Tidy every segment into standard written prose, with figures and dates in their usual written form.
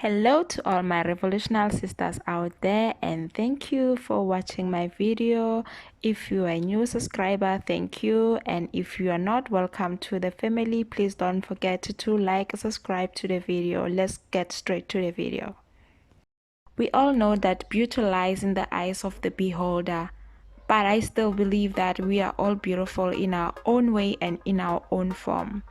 Hello to all my revolutionary sisters out there, and thank you for watching my video. If you are a new subscriber, thank you, and if you are not, welcome to the family. Please don't forget to like and subscribe to the video. Let's get straight to the video. We all know that beauty lies in the eyes of the beholder, but I still believe that we are all beautiful in our own way and in our own form.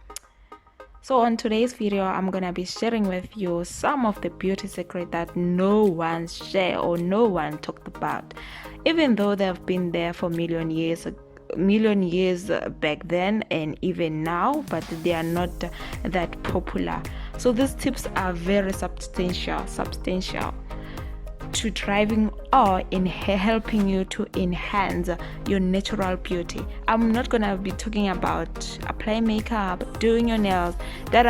So on today's video, I'm gonna be sharing with you some of the beauty secrets that no one share or no one talked about, even though they've been there for million years back then and even now, but they are not that popular. So these tips are very substantial to driving or in helping you to enhance your natural beauty. I'm not gonna be talking about applying makeup, doing your nails, that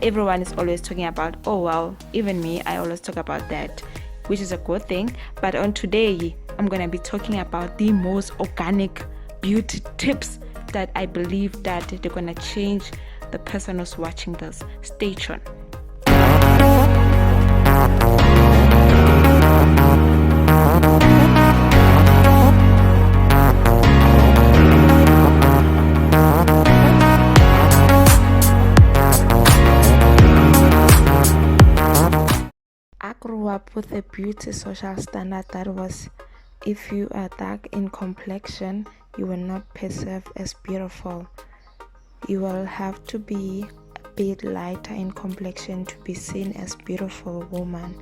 everyone is always talking about. Oh well, even me, I always talk about that, which is a good thing. But on today, I'm gonna be talking about the most organic beauty tips that I believe that they're gonna change the person who's watching this. Stay tuned. I grew up with a beauty social standard that was, if you are dark in complexion, you will not perceive as beautiful. You will have to be a bit lighter in complexion to be seen as beautiful woman.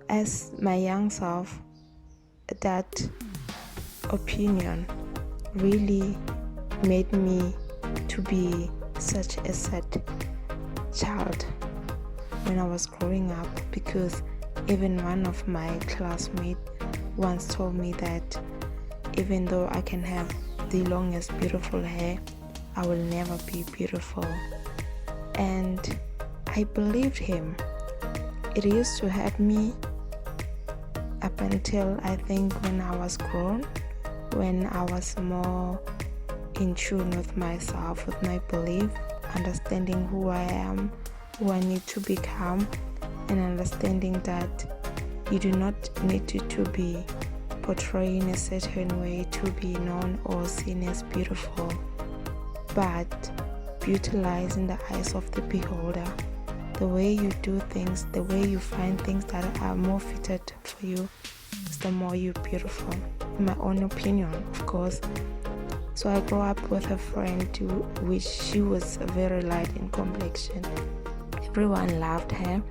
As my young self, that opinion really made me to be such a sad child when I was growing up, because even one of my classmates once told me that even though I can have the longest beautiful hair, I will never be beautiful. And I believed him. It used to hurt me up until I think when I was grown, when I was more in tune with myself, with my belief, understanding who I am, who I need to become, and understanding that you do not need to be portrayed in a certain way to be known or seen as beautiful, but beauty lies in the eyes of the beholder. The way you do things, the way you find things that are more fitted for you, is the more you're beautiful, in my own opinion, of course. So I grew up with a friend which she was very light in complexion. Everyone loved her.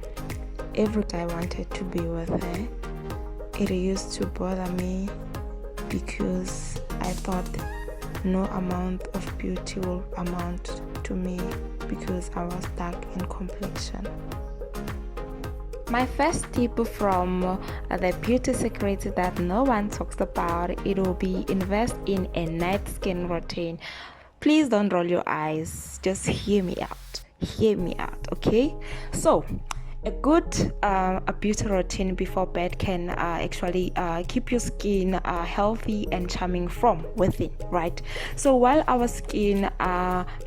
Every guy wanted to be with her. It used to bother me because I thought no amount of beauty will amount to me because I was dark in complexion. My first tip from the beauty secrets that no one talks about, it will be invest in a night skin routine. Please don't roll your eyes, just hear me out, okay? So a good beauty routine before bed can actually keep your skin healthy and charming from within, right? So while our skin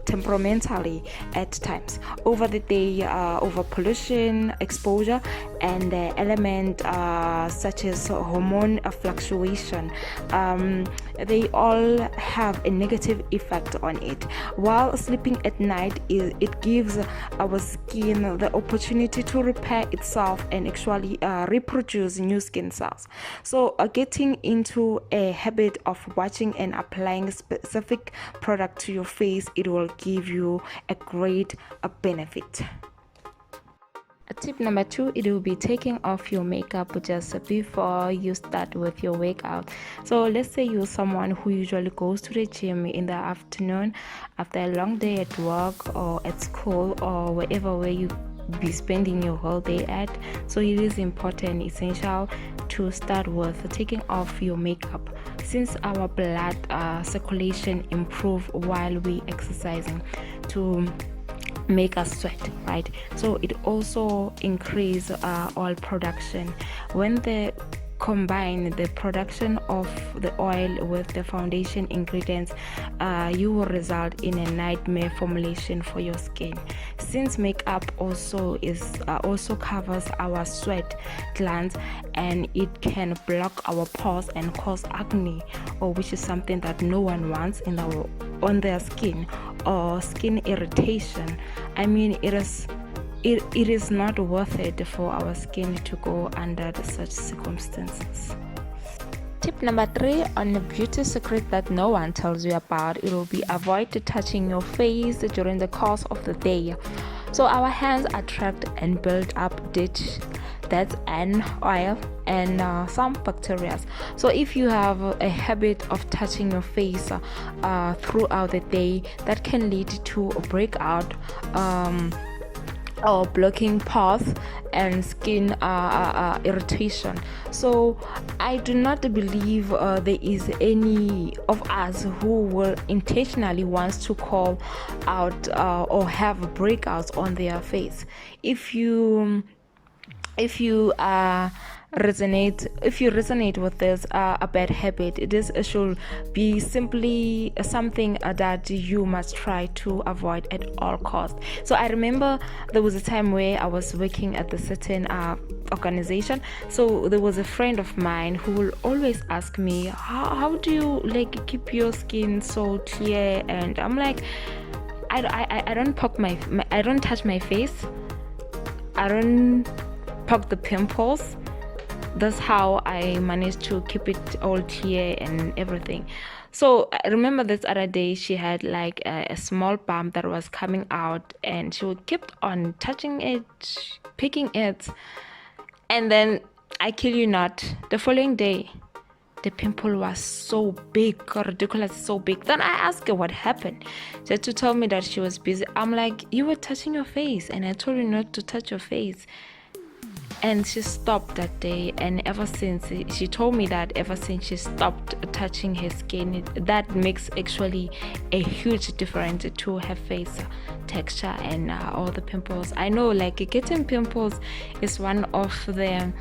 temperamentally at times over the day, over pollution exposure and element such as hormone fluctuation, they all have a negative effect on it. While sleeping at night, it gives our skin the opportunity to repair itself and actually reproduce new skin cells. So getting into a habit of watching and applying a specific product to your face, it will give you a great benefit. Tip number 2, it will be taking off your makeup just before you start with your workout. So let's say you're someone who usually goes to the gym in the afternoon after a long day at work or at school or wherever where you be spending your whole day at. So it is important, essential to start with taking off your makeup, since our blood circulation improve while we exercising to make us sweat, right? So it also increase oil production. When the combine the production of the oil with the foundation ingredients, you will result in a nightmare formulation for your skin. Since makeup also covers our sweat glands, and it can block our pores and cause acne, or which is something that no one wants on their skin, or skin irritation. I mean, it is not worth it for our skin to go under such circumstances. Tip number 3 on a beauty secret that no one tells you about, it will be avoid touching your face during the course of the day. So our hands attract and build up dirt, that's an oil and some bacteria. So if you have a habit of touching your face throughout the day, that can lead to a breakout or blocking pores and skin irritation. So I do not believe there is any of us who will intentionally wants to call out or have breakouts on their face. If you resonate with this a bad habit, this should be simply something that you must try to avoid at all costs. So I remember there was a time where I was working at a certain organization. So there was a friend of mine who will always ask me, how do you keep your skin so clear? And I'm like, I don't I don't touch my face, I don't poke the pimples. That's how I managed to keep it all clear and everything. So I remember this other day she had a small bump that was coming out, and she would keep on touching it, picking it, and then I kill you not, the following day the pimple was so big, ridiculous, so big. Then I asked her what happened. She had to tell me that she was busy. I'm like, you were touching your face and I told you not to touch your face. And she stopped that day, and ever since, she told me that ever since she stopped touching her skin, that makes actually a huge difference to her face texture and all the pimples. I know getting pimples is one of a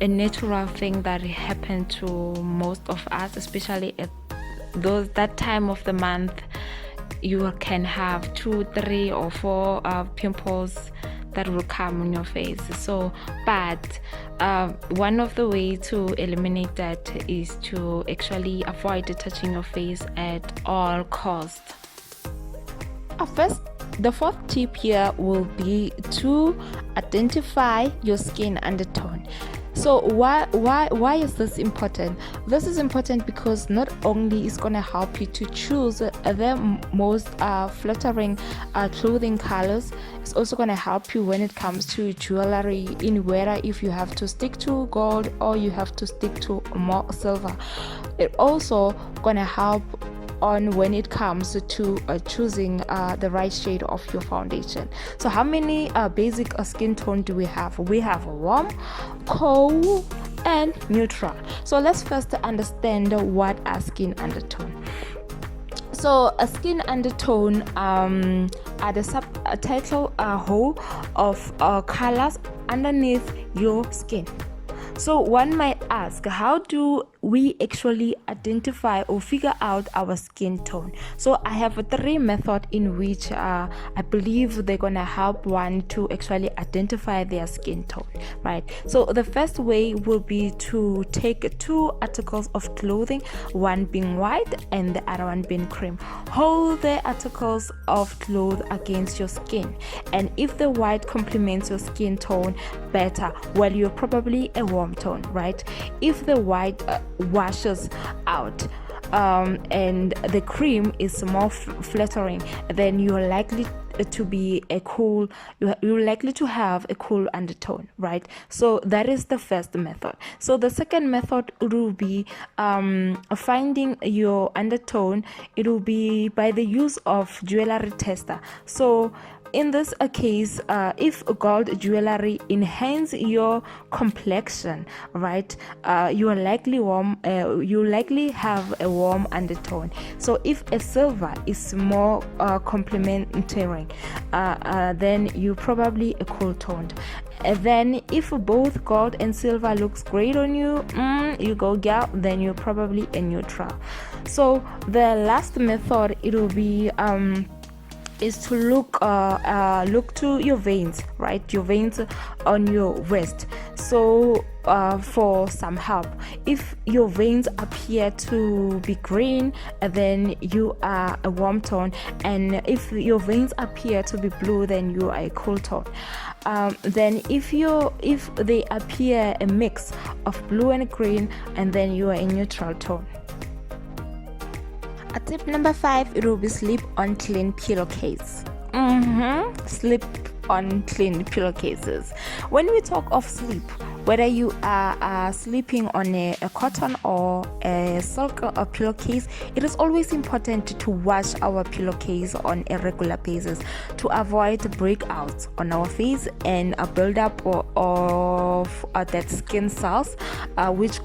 natural thing that happen to most of us, especially at that time of the month. You can have 2, 3 or 4 pimples that will come on your face. So but one of the ways to eliminate that is to actually avoid touching your face at all costs. The fourth tip here will be to identify your skin undertone. So why is this important? This is important because not only is going to help you to choose the most flattering clothing colors, it's also going to help you when it comes to jewelry, in whether if you have to stick to gold or you have to stick to more silver. It also going to help on when it comes to choosing the right shade of your foundation. So how many basic skin tone do we have? We have warm, cool, and neutral. So let's first understand what a skin undertone. So a skin undertone are the subtitle whole of colors underneath your skin. So one might ask, how do we actually identify or figure out our skin tone? So I have 3 methods in which I believe they're gonna help one to actually identify their skin tone, right? So the first way will be to take 2 articles of clothing, one being white and the other one being cream. Hold the articles of clothing against your skin, and if the white complements your skin tone better, well, you're probably a warm tone, right? If the white washes out and the cream is more flattering, then you're likely to be you're likely to have a cool undertone, right? So that is the first method. So the second method will be finding your undertone. It will be by the use of jewelry tester. So in this case, if gold jewelry enhance your complexion, right, you likely have a warm undertone. So if a silver is more complementary, then you probably a cool toned. And then if both gold and silver looks great on you, you go girl, then you're probably a neutral. So the last method, it will be is to look to your veins, right? Your veins on your wrist. So for some help, if your veins appear to be green, then you are a warm tone, and if your veins appear to be blue, then you are a cool tone. Then if they appear a mix of blue and green, and then you are a neutral tone. Tip number 5, it will be sleep on clean pillowcase. Sleep on clean pillowcases. When we talk of sleep, whether you are sleeping on a cotton or a silk pillowcase, it is always important to wash our pillowcase on a regular basis to avoid breakouts on our face and a buildup of dead skin cells, which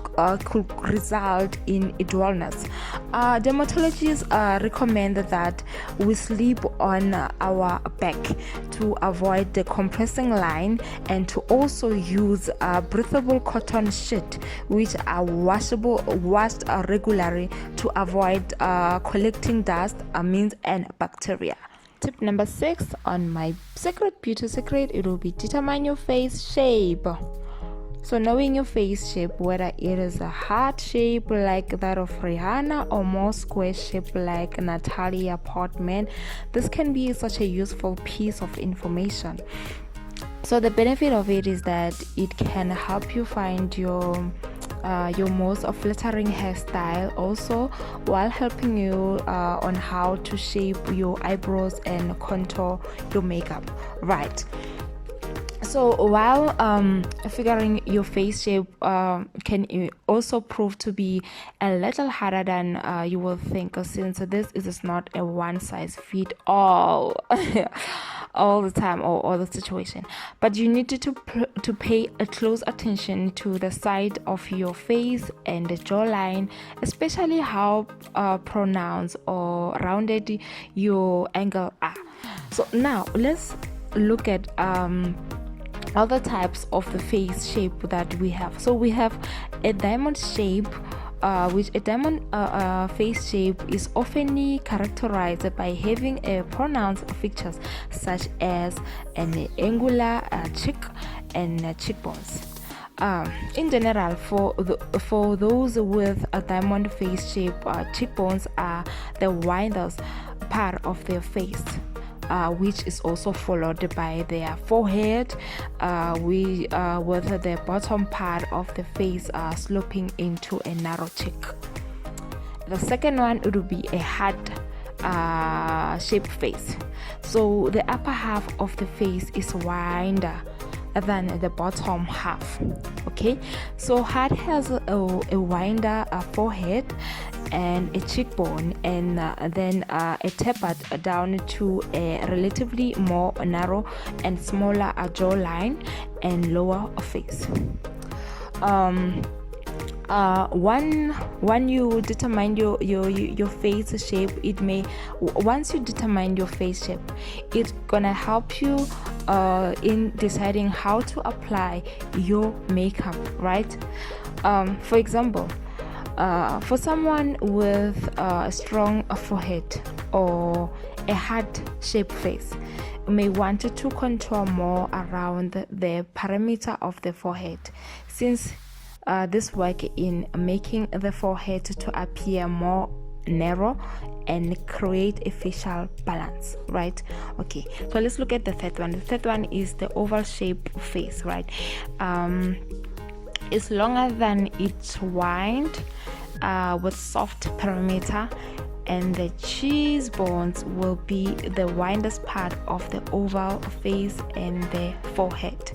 could result in dullness. Dermatologists recommend that we sleep on our back to avoid the compressing line, and to also use breathable cotton sheet which are washed regularly to avoid collecting dust, amines and bacteria. Tip number 6 on my beauty secret, it will be determine your face shape. So knowing your face shape, whether it is a heart shape like that of Rihanna or more square shape like Natalia Portman, this can be such a useful piece of information. So the benefit of it is that it can help you find your most flattering hairstyle, also while helping you on how to shape your eyebrows and contour your makeup, right? So while figuring your face shape can also prove to be a little harder than you will think, since this is not a one size fit all all the time or all the situation, but you need to pay a close attention to the side of your face and the jawline, especially how pronounced or rounded your angle are. So now let's look at other types of the face shape that we have. So we have a diamond shape, which a diamond face shape is often characterized by having a pronounced features such as an angular cheek and cheekbones. In general, for those with a diamond face shape, cheekbones are the widest part of their face, which is also followed by their forehead, with the bottom part of the face sloping into a narrow cheek. The second one would be a heart shaped face. So the upper half of the face is wider than the bottom half. Okay, so heart has a wider forehead and a cheekbone, and then a tapered down to a relatively more narrow and smaller jawline and lower face. When you determine your face shape, once you determine your face shape, it's gonna help you in deciding how to apply your makeup, right? For example, for someone with a strong forehead or a heart-shaped face, you may want to contour more around the perimeter of the forehead, since this work in making the forehead to appear more narrow and create a facial balance, right? Okay, so let's look at the third one. The third one is the oval shape face, right? It's longer than it's wide, with soft perimeter, and the cheekbones will be the widest part of the oval face and the forehead.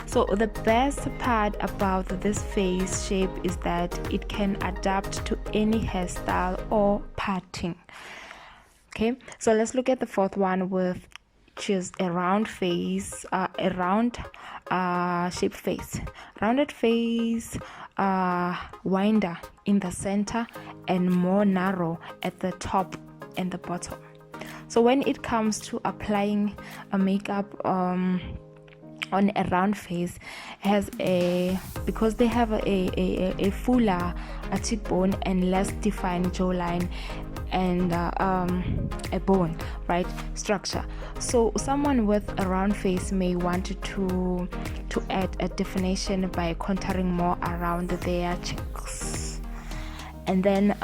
So the best part about this face shape is that it can adapt to any hairstyle or parting. Okay, so let's look at the fourth one with choose a round face, a round shape face, rounded face, wider in the center and more narrow at the top and the bottom. So when it comes to applying a makeup on a round face, has because they have a fuller cheekbone and less defined jawline and a bone, right, structure. So someone with a round face may want to add a definition by contouring more around their cheeks. And then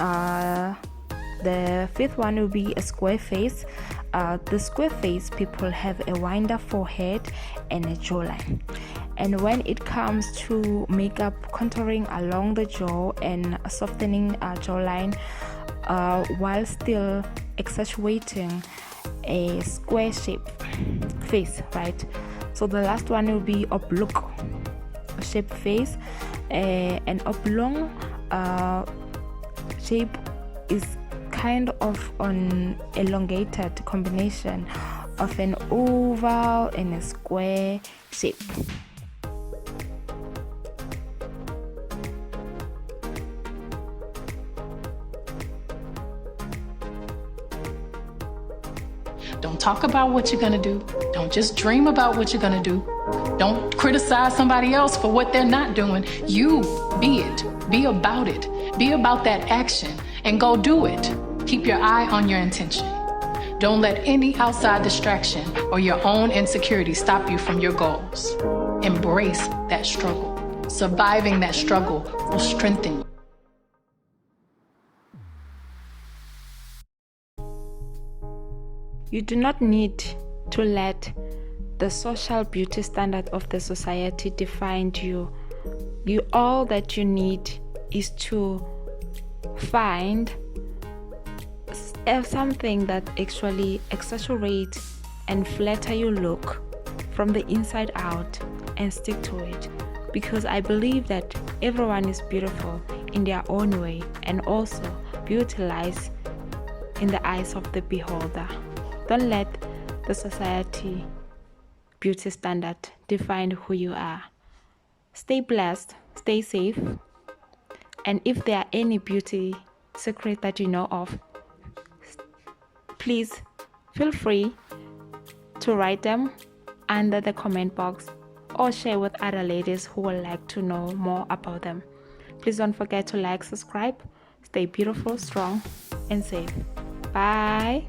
the fifth one will be a square face. The square face people have a wider forehead and a jawline. And when it comes to makeup contouring along the jaw and softening jawline while still accentuating a square shape face, right? So the last one will be oblique shape face. An oblong shape is kind of an elongated combination of an oval and a square shape. Don't talk about what you're going to do. Don't just dream about what you're going to do. Don't criticize somebody else for what they're not doing. You be it. Be about it. Be about that action and go do it. Keep your eye on your intention. Don't let any outside distraction or your own insecurity stop you from your goals. Embrace that struggle. Surviving that struggle will strengthen you. You do not need to let the social beauty standard of the society define you. All that you need is to find something that actually exaggerates and flatter your look from the inside out and stick to it, because I believe that everyone is beautiful in their own way, and also beauty lies in the eyes of the beholder. Don't let the society beauty standard define who you are. Stay blessed, stay safe, and if there are any beauty secret that you know of, please feel free to write them under the comment box or share with other ladies who would like to know more about them. Please don't forget to like, subscribe, stay beautiful, strong, and safe. Bye.